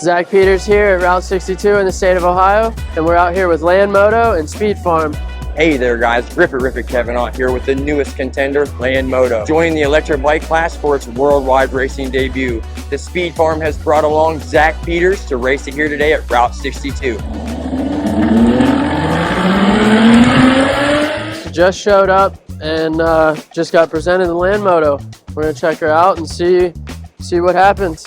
Zach Peters here at Route 62 in the state of Ohio, and we're out here with LAND Moto and Speed Farm. Hey there guys, Ripper Kevin out here with the newest contender, LAND Moto. Joining the electric bike class for its worldwide racing debut. The Speed Farm has brought along Zach Peters to race it here today at Route 62. She just showed up and just got presented the LAND Moto. We're gonna check her out and see what happens.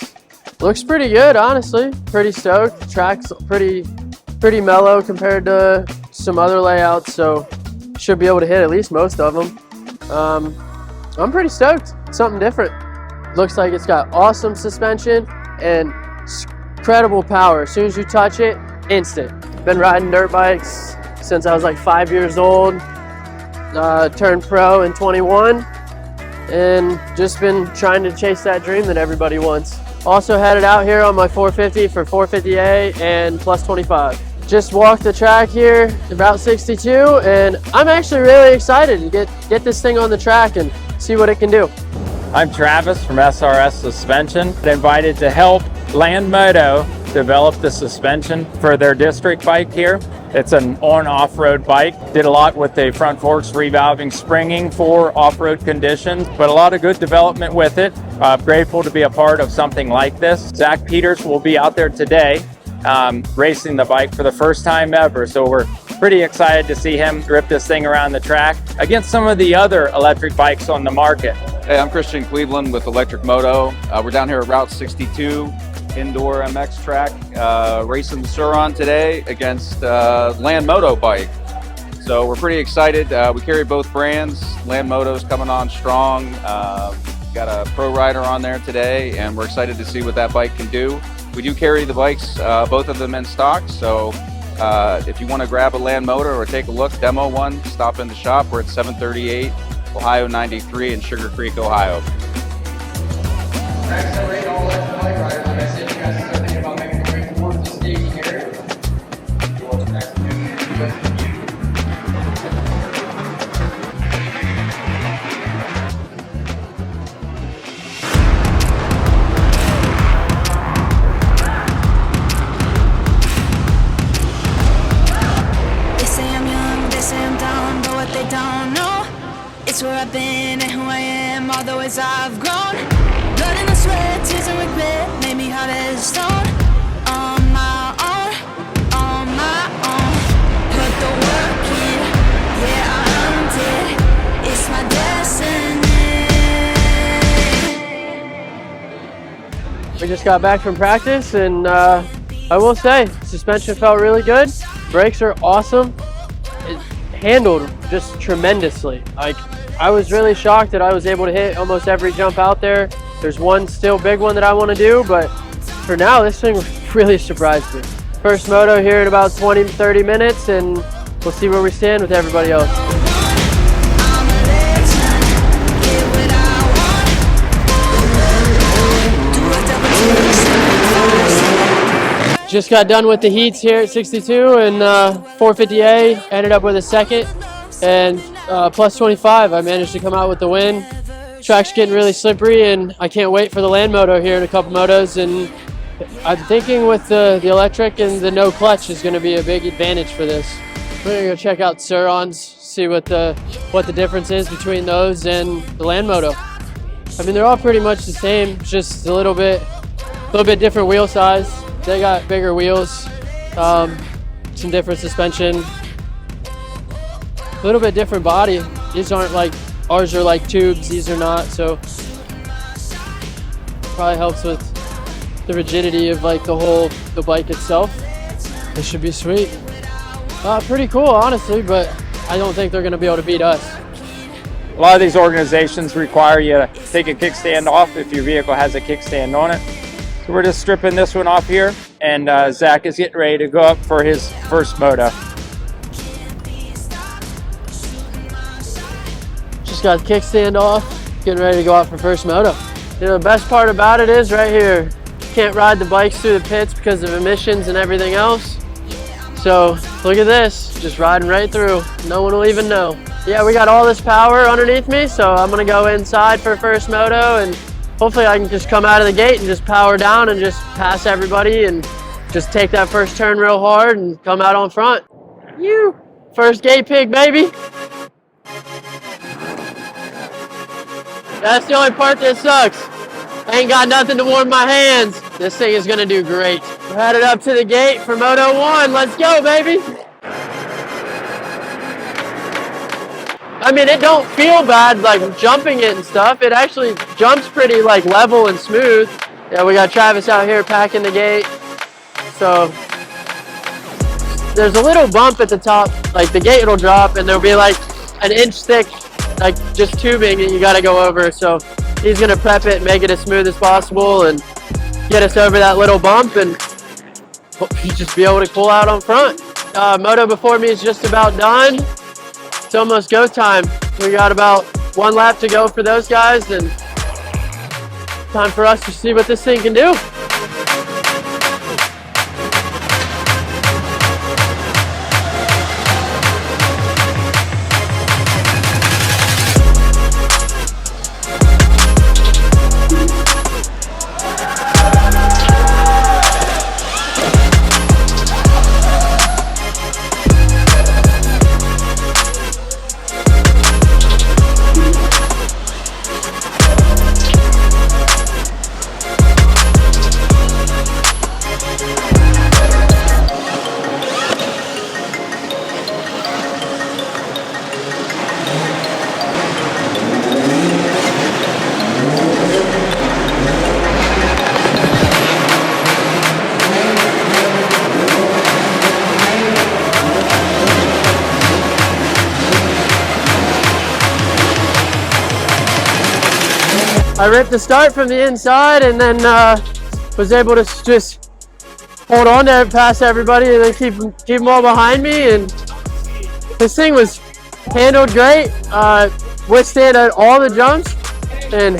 Looks pretty good, honestly. Pretty stoked. The track's pretty mellow compared to some other layouts, so should be able to hit at least most of them. I'm pretty stoked. Something different. Looks like it's got awesome suspension and incredible power. As soon as you touch it, instant. Been riding dirt bikes since I was like 5 years old. Turned pro in 21 and just been trying to chase that dream that everybody wants. Also headed out here on my 450 for 450A and plus 25. Just walked the track here, Route 62, and I'm actually really excited to get this thing on the track and see what it can do. I'm Travis from SRS Suspension, invited to help LAND Moto develop the suspension for their district bike here. It's an on-off-road bike. Did a lot with the front forks revalving springing for off-road conditions, but a lot of good development with it. Grateful to be a part of something like this. Zach Peters will be out there today racing the bike for the first time ever, so we're pretty excited to see him rip this thing around the track against some of the other electric bikes on the market. Hey, I'm Christian Cleveland with Electric Moto. We're down here at Route 62 indoor MX track, racing the Sur-Ron today against LAND Moto bike. So we're pretty excited. We carry both brands. LAND Moto's coming on strong. Got a pro rider on there today, and we're excited to see what that bike can do. We do carry the bikes, both of them in stock, so if you want to grab a LAND Moto or take a look, demo one, stop in the shop. We're at 738 Ohio 93 in Sugar Creek, Ohio. It's where I've been and who I am, all the ways I've grown. Blood in the sweat, tears and regret made me hard as stone. On my own, put the work in, yeah, I earned it. It's my destiny. We just got back from practice, and I will say, suspension felt really good. Brakes are awesome. It handled just tremendously. Like, I was really shocked that I was able to hit almost every jump out there. There's one still big one that I want to do, but for now, this thing really surprised me. First moto here in about 20-30 minutes, and we'll see where we stand with everybody else. Just got done with the heats here at 62 and 450A, ended up with a second, and plus 25. I managed to come out with the win. Track's getting really slippery, and I can't wait for the LAND Moto here in a couple motos. And I'm thinking with the electric and the no clutch is going to be a big advantage for this. We're going to go check out Sur-Rons, see what the difference is between those and the LAND Moto. I mean, they're all pretty much the same, just a little bit different wheel size. They got bigger wheels, some different suspension, a little bit different body. These aren't like, ours are like tubes, these are not, so probably helps with the rigidity of like the bike itself. This should be sweet. Pretty cool, honestly, but I don't think they're gonna be able to beat us. A lot of these organizations require you to take a kickstand off if your vehicle has a kickstand on it. So we're just stripping this one off here, and Zach is getting ready to go up for his first moto. Just got the kickstand off, getting ready to go out for first moto. You know, the best part about it is right here, can't ride the bikes through the pits because of emissions and everything else. So look at this, just riding right through. No one will even know. Yeah, we got all this power underneath me, so I'm gonna go inside for first moto and hopefully I can just come out of the gate and just power down and just pass everybody and just take that first turn real hard and come out on front. You first gate pig, baby. That's the only part that sucks. I ain't got nothing to warm my hands. This thing is gonna do great. We're headed up to the gate for Moto 1. Let's go, baby. I mean, it don't feel bad like jumping it and stuff. It actually jumps pretty like level and smooth. Yeah, we got Travis out here packing the gate. So there's a little bump at the top, like the gate will drop and there'll be like an inch thick, like just tubing that you gotta go over. So he's gonna prep it, make it as smooth as possible and get us over that little bump and just be able to pull out on front. Moto before me is just about done. It's almost go time. We got about 1 lap to go for those guys and time for us to see what this thing can do. I ripped the start from the inside and then was able to just hold on there, pass everybody, and then keep them all behind me. And this thing was handled great, withstand all the jumps, and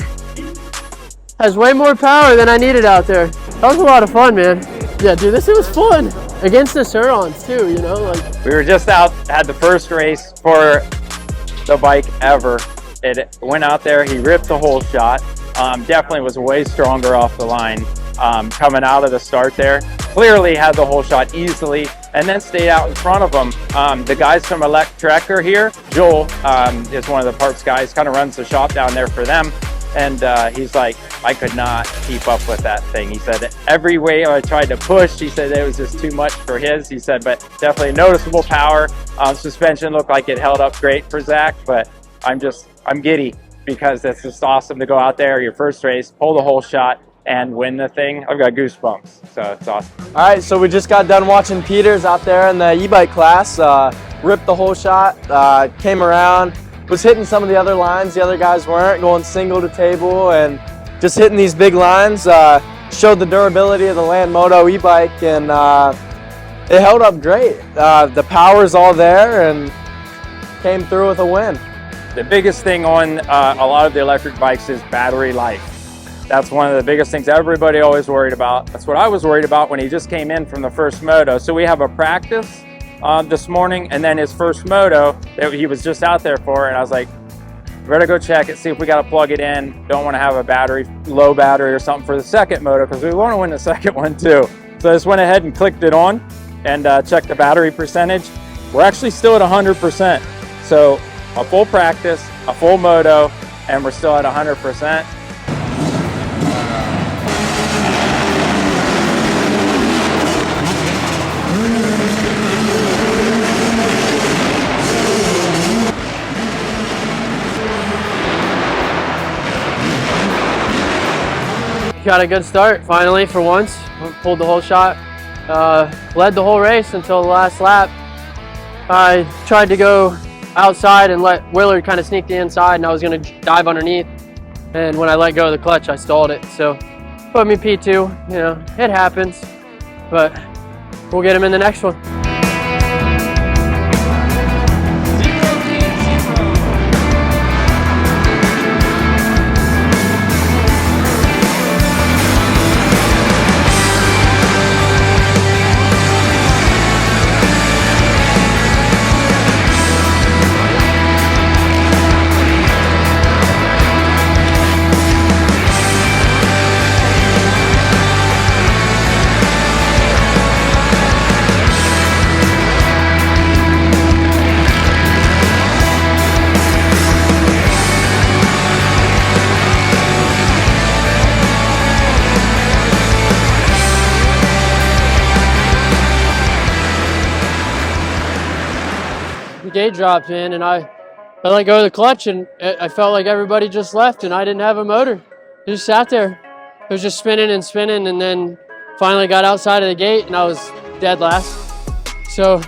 has way more power than I needed out there. That was a lot of fun, man. Yeah, dude, this was fun. Against the Surons too, you know, like. We were just out, had the first race for the bike ever. It went out there, he ripped the whole shot. Definitely was way stronger off the line coming out of the start there. Clearly had the whole shot easily and then stayed out in front of him. The guys from Electrekker here, Joel is one of the parts guys, kind of runs the shop down there for them. And he's like, I could not keep up with that thing. He said, every way I tried to push, he said it was just too much for his. He said, but definitely noticeable power. Suspension looked like it held up great for Zach, but I'm giddy because it's just awesome to go out there, your first race, pull the whole shot, and win the thing. I've got goosebumps, so it's awesome. All right, so we just got done watching Peters out there in the e-bike class, ripped the whole shot, came around, was hitting some of the other lines the other guys weren't, going single to table and just hitting these big lines. Showed the durability of the LAND Moto e-bike, and it held up great. The power's all there and came through with a win. The biggest thing on a lot of the electric bikes is battery life. That's one of the biggest things everybody always worried about. That's what I was worried about when he just came in from the first moto. So we have a practice this morning and then his first moto that he was just out there for, and I was like, better go check it, see if we got to plug it in. Don't want to have a battery, low battery or something for the second moto because we want to win the second one too. So I just went ahead and clicked it on and checked the battery percentage. We're actually still at 100%. So a full practice, a full moto, and we're still at 100%. Got a good start finally for once. Pulled the whole shot. Led the whole race until the last lap. I tried to go outside and let Willard kind of sneak the inside, and I was going to dive underneath, and when I let go of the clutch I stalled it, so put me P2. You know, it happens, but we'll get him in the next one. gate dropped in, and I let go of the clutch, and I felt like everybody just left, and I didn't have a motor. It just sat there. It was just spinning and spinning, and then finally got outside of the gate, and I was dead last. So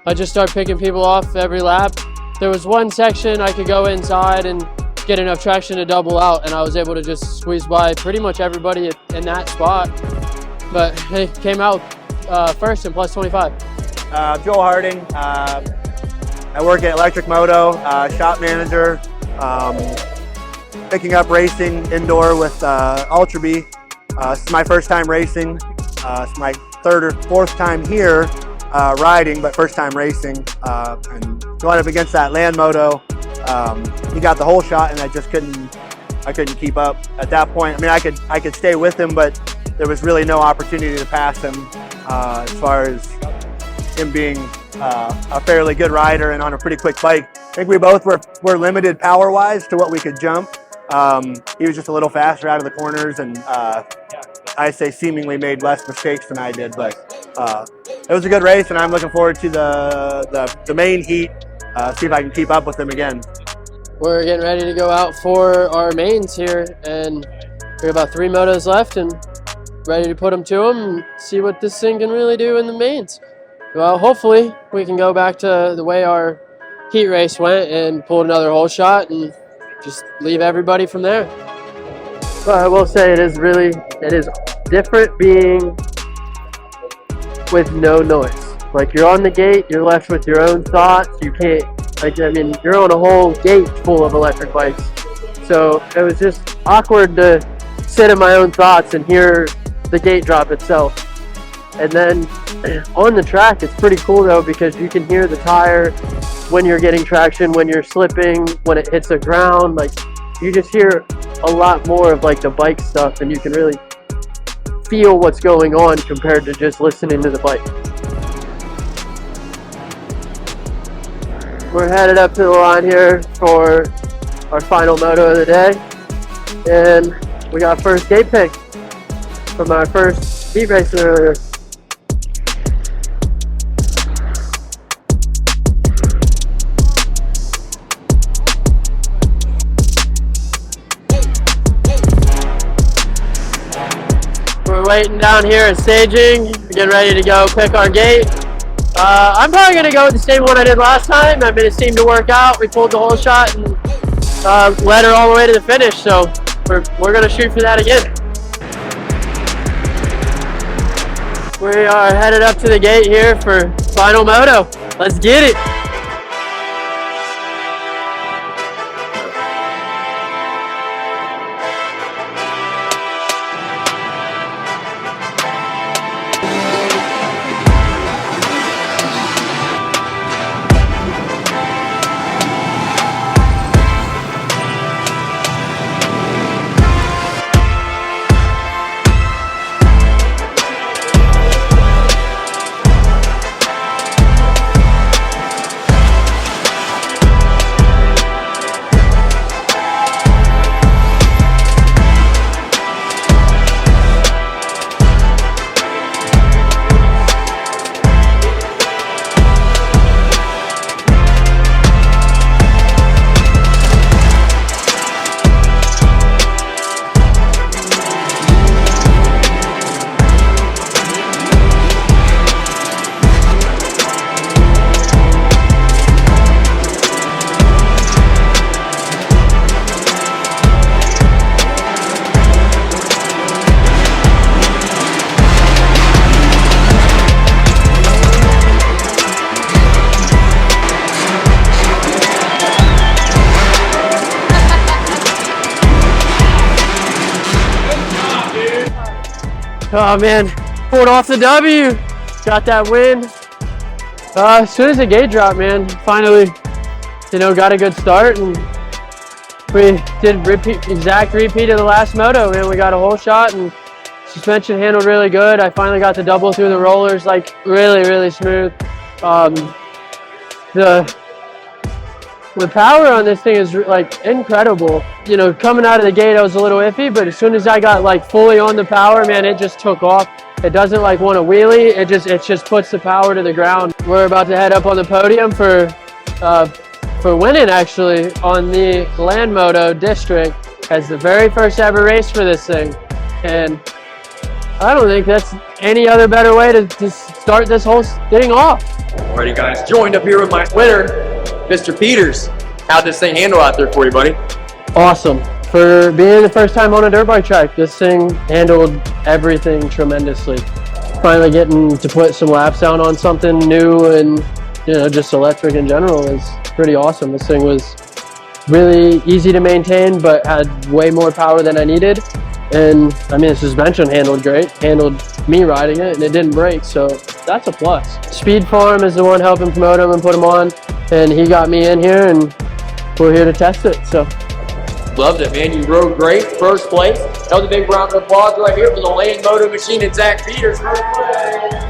I just started picking people off every lap. There was one section I could go inside and get enough traction to double out, and I was able to just squeeze by pretty much everybody in that spot. But they came out first in plus 25. Joel Harding. I work at Electric Moto, shop manager, picking up racing indoor with Ultra B. This is my first time racing. It's my third or fourth time here riding, but first time racing. And going up against that LAND Moto, he got the whole shot, and I couldn't keep up at that point. I mean, I could stay with him, but there was really no opportunity to pass him as far as him being a fairly good rider and on a pretty quick bike. I think we both were limited power-wise to what we could jump. He was just a little faster out of the corners, and I say seemingly made less mistakes than I did. But it was a good race, and I'm looking forward to the main heat. See if I can keep up with him again. We're getting ready to go out for our mains here, and we have about 3 motos left, and ready to put them to them and see what this thing can really do in the mains. Well, hopefully we can go back to the way our heat race went and pull another whole shot and just leave everybody from there. But I will say it is different being with no noise. Like, you're on the gate, you're left with your own thoughts. You can't, you're on a whole gate full of electric bikes. So it was just awkward to sit in my own thoughts and hear the gate drop itself. And then on the track, it's pretty cool though, because you can hear the tire when you're getting traction, when you're slipping, when it hits the ground. Like, you just hear a lot more of like the bike stuff, and you can really feel what's going on compared to just listening to the bike. We're headed up to the line here for our final moto of the day, and we got first gate pick from our first heat race earlier. We're waiting down here at staging, getting ready to go pick our gate. I'm probably going to go with the same one I did last time. I mean, it seemed to work out. We pulled the whole shot and led her all the way to the finish, so we're going to shoot for that again. We are headed up to the gate here for final moto. Let's get it. Oh man, pulled off the W, got that win. As soon as the gate dropped, man, finally, got a good start, and we did exact repeat of the last moto, man. We got a whole shot, and suspension handled really good. I finally got the double through the rollers, like really, really smooth. The power on this thing is like incredible. Coming out of the gate I was a little iffy, but as soon as I got like fully on the power, man, it just took off. It doesn't like want to wheelie, it just puts the power to the ground. We're about to head up on the podium for for winning actually on the LAND Moto district as the very first ever race for this thing. And I don't think that's any other better way to start this whole thing off. Alrighty guys, joined up here with my winner, Mr. Peters. How'd this thing handle out there for you, buddy? Awesome. For being the first time on a dirt bike track, this thing handled everything tremendously. Finally getting to put some laps down on something new and, you know, just electric in general is pretty awesome. This thing was really easy to maintain, but had way more power than I needed. And I mean, the suspension handled great, handled me riding it, and it didn't break, so that's a plus. Speed Farm is the one helping promote him and put him on, and he got me in here, and we're here to test it, so. Loved it, man. You rode great. First place. That was a big round of applause right here for the LAND Moto machine and Zach Peters. First place.